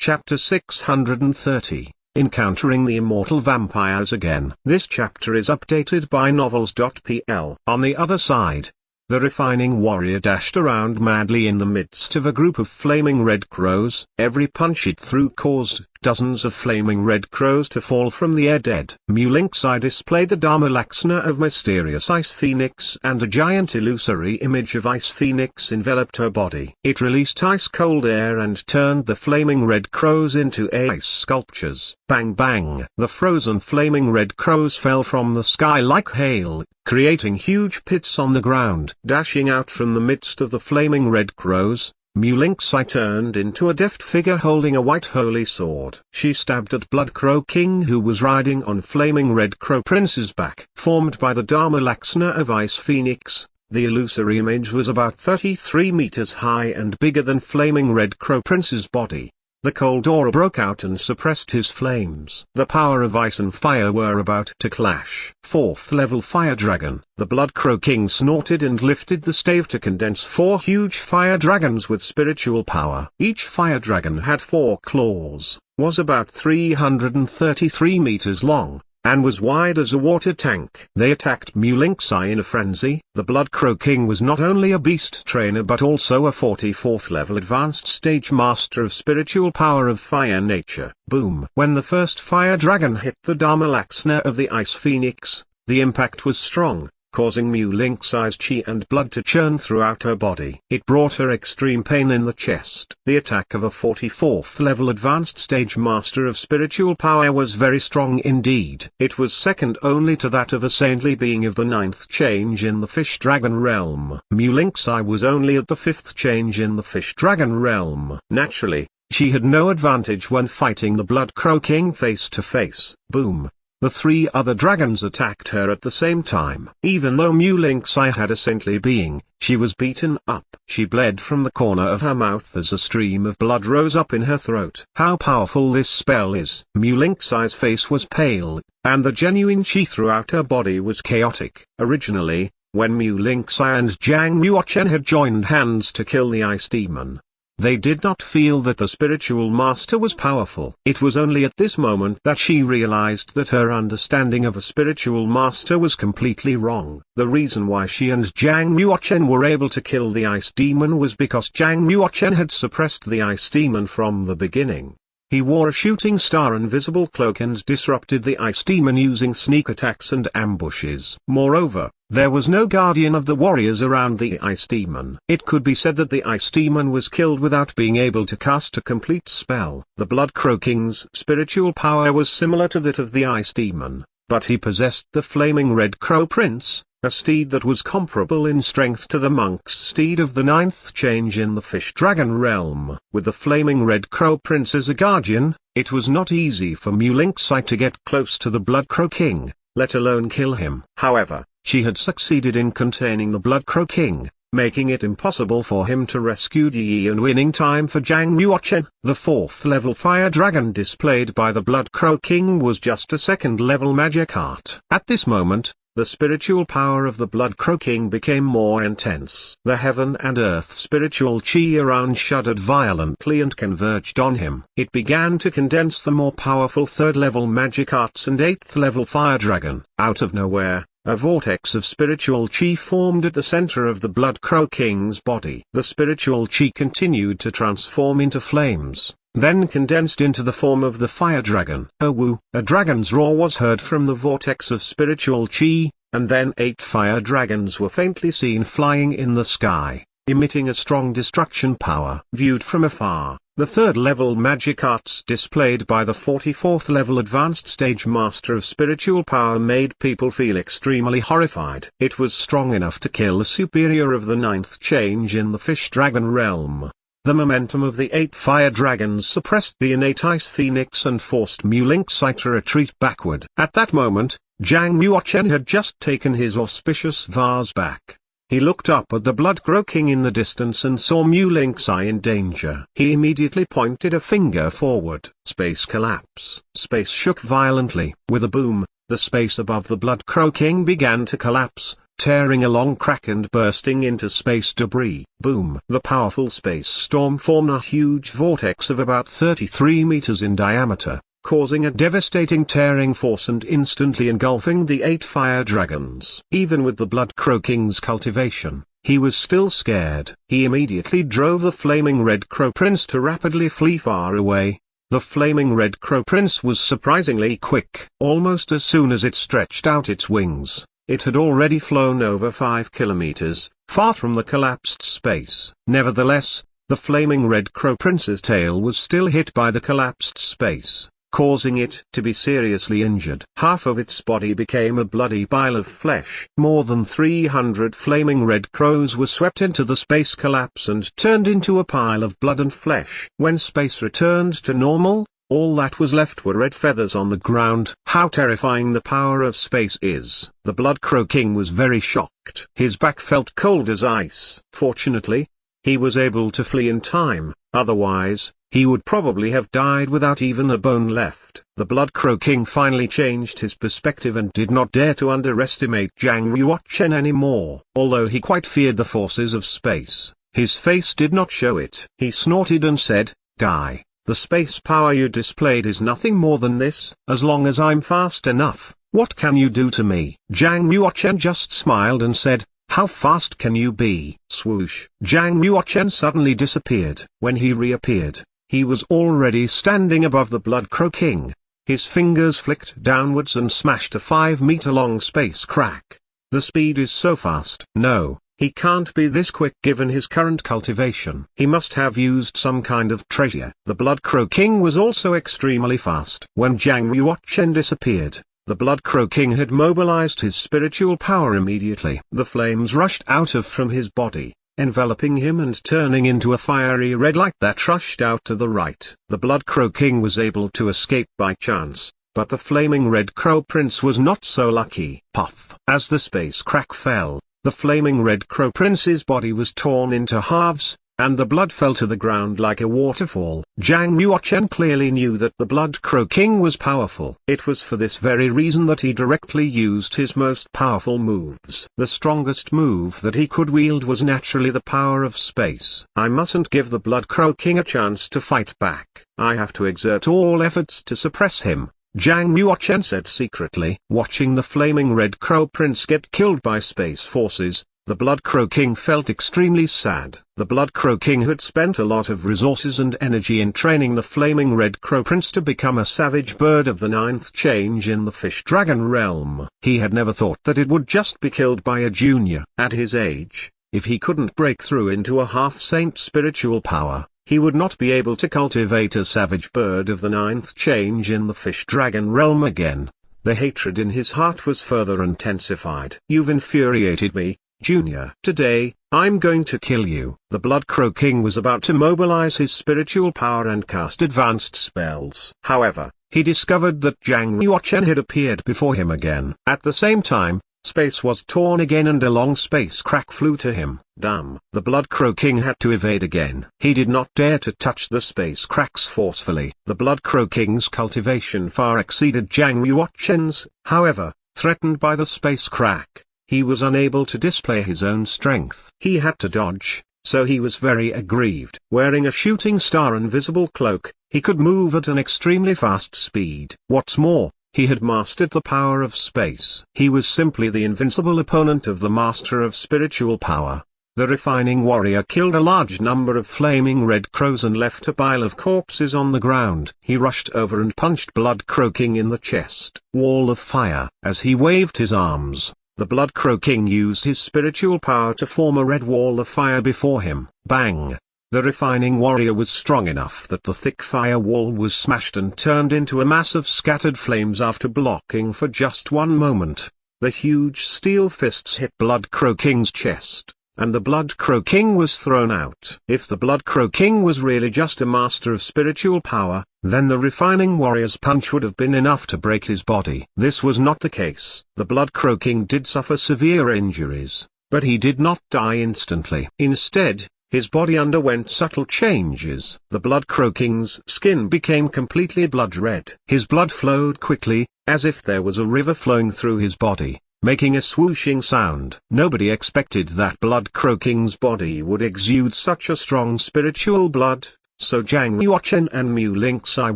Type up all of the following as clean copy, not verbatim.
Chapter 630, Encountering the Immortal Vampires Again. This chapter is updated by novels.pl. On the other side, the refining warrior dashed around madly in the midst of a group of flaming red crows. Every punch it threw caused dozens of flaming red crows to fall from the air dead. Mulinxi displayed the Dharma of mysterious Ice Phoenix, and a giant illusory image of Ice Phoenix enveloped her body. It released ice-cold air and turned the flaming red crows into ice sculptures. Bang bang! The frozen flaming red crows fell from the sky like hail, creating huge pits on the ground. Dashing out from the midst of the flaming red crows, Mulinxi turned into a deft figure holding a white holy sword. She stabbed at Blood Crow King, who was riding on flaming red crow prince's back. Formed by the Dharma of Ice Phoenix, the illusory image was about 33 meters high and bigger than flaming red crow prince's body. The cold aura broke out and suppressed his flames. The power of ice and fire were about to clash. 4th level Fire Dragon. The Blood Crow King snorted and lifted the stave to condense 4 huge fire dragons with spiritual power. Each fire dragon had 4 claws, was about 333 meters long, and was wide as a water tank. They attacked Mulinxi in a frenzy. The Blood Crow King was not only a beast trainer but also a 44th level advanced stage master of spiritual power of fire nature. Boom! When the first fire dragon hit the Dharma of the Ice Phoenix, the impact was strong, causing Mulinxi's chi and blood to churn throughout her body. It brought her extreme pain in the chest. The attack of a 44th level advanced stage master of spiritual power was very strong indeed. It was second only to that of a saintly being of the 9th change in the fish dragon realm. Mulinxi was only at the 5th change in the fish dragon realm. Naturally, she had no advantage when fighting the Blood Crow King face to face. Boom! The 3 other dragons attacked her at the same time. Even though Mulinxi had a saintly being, she was beaten up. She bled from the corner of her mouth as a stream of blood rose up in her throat. How powerful this spell is! Mulinxi's face was pale, and the genuine chi throughout her body was chaotic. Originally, when Mulinxi and Zhang Yuochen had joined hands to kill the ice demon, they did not feel that the spiritual master was powerful. It was only at this moment that she realized that her understanding of a spiritual master was completely wrong. The reason why she and Zhang Yuochen were able to kill the ice demon was because Zhang Yuochen had suppressed the ice demon from the beginning. He wore a shooting star invisible cloak and disrupted the ice demon using sneak attacks and ambushes. Moreover, there was no guardian of the warriors around the ice demon. It could be said that the ice demon was killed without being able to cast a complete spell. The Blood Crow King's spiritual power was similar to that of the ice demon, but he possessed the flaming red crow prince, a steed that was comparable in strength to the monk's steed of the 9th change in the fish dragon realm. With the flaming red crow prince as a guardian, it was not easy for Mulinxi to get close to the Blood Crow King, let alone kill him. However, she had succeeded in containing the Blood Crow King, making it impossible for him to rescue Yi and winning time for Zhang Yuochen. The 4th level fire dragon displayed by the Blood Crow King was just a 2nd level magic art. At this moment, the spiritual power of the Blood Crow King became more intense. The heaven and earth spiritual chi around shuddered violently and converged on him. It began to condense the more powerful 3rd level magic arts and 8th level fire dragon. Out of nowhere, a vortex of spiritual chi formed at the center of the Blood Crow King's body. The spiritual chi continued to transform into flames, then condensed into the form of the fire dragon. A woo! A dragon's roar was heard from the vortex of spiritual chi, and then 8 fire dragons were faintly seen flying in the sky, emitting a strong destruction power. Viewed from afar, the 3rd level magic arts displayed by the 44th level advanced stage master of spiritual power made people feel extremely horrified. It was strong enough to kill the superior of the 9th change in the fish dragon realm. The momentum of the 8 fire dragons suppressed the innate ice phoenix and forced Mulinxi to retreat backward. At that moment, Zhang Yuochen had just taken his auspicious vase back. He looked up at the Blood Crow King in the distance and saw Mulinxi in danger. He immediately pointed a finger forward. Space collapse. Space shook violently. With a boom, the space above the Blood Crow King began to collapse, tearing a long crack and bursting into space debris. Boom! The powerful space storm formed a huge vortex of about 33 meters in diameter, causing a devastating tearing force and instantly engulfing the 8 fire dragons. Even with the Blood Crow King's cultivation, he was still scared. He immediately drove the flaming Red Crow Prince to rapidly flee far away. The flaming Red Crow Prince was surprisingly quick. Almost as soon as it stretched out its wings, it had already flown over 5 kilometers, far from the collapsed space. Nevertheless, the flaming Red Crow Prince's tail was still hit by the collapsed space, causing it to be seriously injured. Half of its body became a bloody pile of flesh. More than 300 flaming red crows were swept into the space collapse and turned into a pile of blood and flesh. When space returned to normal, all that was left were red feathers on the ground. How terrifying the power of space is! The Blood Crow King was very shocked. His back felt cold as ice. Fortunately, he was able to flee in time, otherwise, he would probably have died without even a bone left. The Blood Crow King finally changed his perspective and did not dare to underestimate Zhang Yuochen anymore. Although he quite feared the forces of space, his face did not show it. He snorted and said, "Guy, the space power you displayed is nothing more than this. As long as I'm fast enough, what can you do to me?" Zhang Yuochen just smiled and said, "How fast can you be?" Swoosh! Zhang Yuochen suddenly disappeared. When he reappeared, he was already standing above the Blood Crow King. His fingers flicked downwards and smashed a 5-meter-long space crack. The speed is so fast. No, he can't be this quick given his current cultivation. He must have used some kind of treasure. The Blood Crow King was also extremely fast. When Zhang Yuochen disappeared, the Blood Crow King had mobilized his spiritual power immediately. The flames rushed out from his body, enveloping him and turning into a fiery red light that rushed out to the right. The Blood Crow King was able to escape by chance, but the flaming Red Crow Prince was not so lucky. Puff! As the space crack fell, the flaming Red Crow Prince's body was torn into halves, and the blood fell to the ground like a waterfall. Zhang Yuochen clearly knew that the Blood Crow King was powerful. It was for this very reason that he directly used his most powerful moves. The strongest move that he could wield was naturally the power of space. I mustn't give the Blood Crow King a chance to fight back. I have to exert all efforts to suppress him, Zhang Yuochen said secretly. Watching the flaming Red Crow Prince get killed by space forces, the Blood Crow King felt extremely sad. The Blood Crow King had spent a lot of resources and energy in training the flaming Red Crow Prince to become a savage bird of the 9th change in the fish dragon realm. He had never thought that it would just be killed by a junior. At his age, if he couldn't break through into a half-saint spiritual power, he would not be able to cultivate a savage bird of the 9th change in the fish dragon realm again. The hatred in his heart was further intensified. "You've infuriated me, Junior. Today, I'm going to kill you." The Blood Crow King was about to mobilize his spiritual power and cast advanced spells. However, he discovered that Zhang Yuochen had appeared before him again. At the same time, space was torn again and a long space crack flew to him. Damn! The Blood Crow King had to evade again. He did not dare to touch the space cracks forcefully. The Blood Crow King's cultivation far exceeded Zhang Yuochen's. However, threatened by the space crack, he was unable to display his own strength. He had to dodge, so he was very aggrieved. Wearing a shooting star invisible cloak, he could move at an extremely fast speed. What's more, he had mastered the power of space. He was simply the invincible opponent of the master of spiritual power. The refining warrior killed a large number of flaming red crows and left a pile of corpses on the ground. He rushed over and punched Blood Crow King in the chest. Wall of fire. As he waved his arms, the Blood Crow King used his spiritual power to form a red wall of fire before him. Bang! The refining warrior was strong enough that the thick fire wall was smashed and turned into a mass of scattered flames after blocking for just one moment. The huge steel fists hit Blood Crow King's chest, and the Blood Crow King was thrown out. If the Blood Crow King was really just a master of spiritual power, then the refining warrior's punch would have been enough to break his body. This was not the case. The Blood Crow King did suffer severe injuries, but he did not die instantly. Instead, his body underwent subtle changes. The Blood Crow King's skin became completely blood red. His blood flowed quickly, as if there was a river flowing through his body. making a swooshing sound. Nobody expected that Blood Crow King's body would exude such a strong spiritual blood, so Zhang Yuochen and Mu Lingxi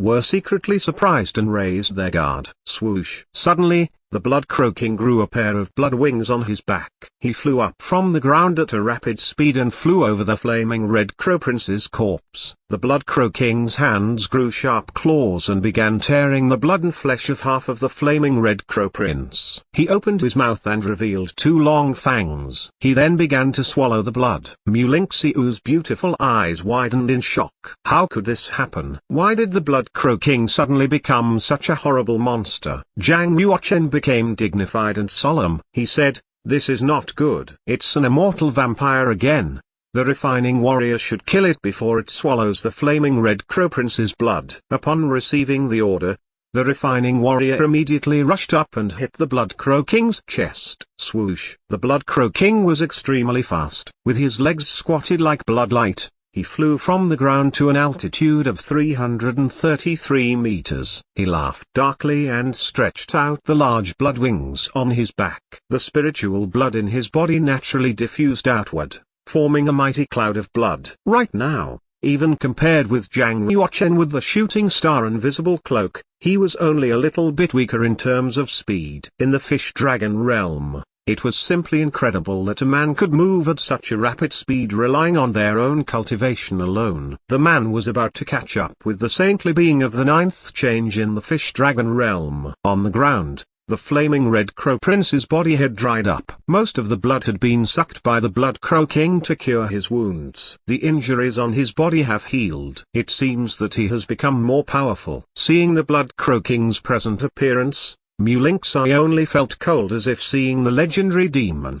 were secretly surprised and raised their guard. Swoosh! Suddenly, the Blood Crow King grew a pair of blood wings on his back. He flew up from the ground at a rapid speed and flew over the flaming Red Crow Prince's corpse. The Blood Crow King's hands grew sharp claws and began tearing the blood and flesh of half of the flaming Red Crow Prince. He opened his mouth and revealed two long fangs. He then began to swallow the blood. Mu Lingxiu's beautiful eyes widened in shock. How could this happen? Why did the Blood Crow King suddenly become such a horrible monster? Zhang Yuochen became dignified and solemn. He said, "This is not good. It's an immortal vampire again. The refining warrior should kill it before it swallows the flaming Red Crow Prince's blood." Upon receiving the order, the refining warrior immediately rushed up and hit the Blood Crow King's chest. Swoosh! The Blood Crow King was extremely fast. With his legs squatted like bloodlight, he flew from the ground to an altitude of 333 meters. He laughed darkly and stretched out the large blood wings on his back. The spiritual blood in his body naturally diffused outward, forming a mighty cloud of blood. Right now, even compared with Zhang Yuochen with the shooting star invisible cloak, he was only a little bit weaker in terms of speed. In the fish dragon realm, it was simply incredible that a man could move at such a rapid speed relying on their own cultivation alone. The man was about to catch up with the saintly being of the ninth change in the fish dragon realm. On the ground, the flaming Red Crow Prince's body had dried up. Most of the blood had been sucked by the Blood Crow King to cure his wounds. The injuries on his body have healed. It seems that he has become more powerful. Seeing the Blood Crow King's present appearance, Mu Lingxi only felt cold as if seeing the legendary demon.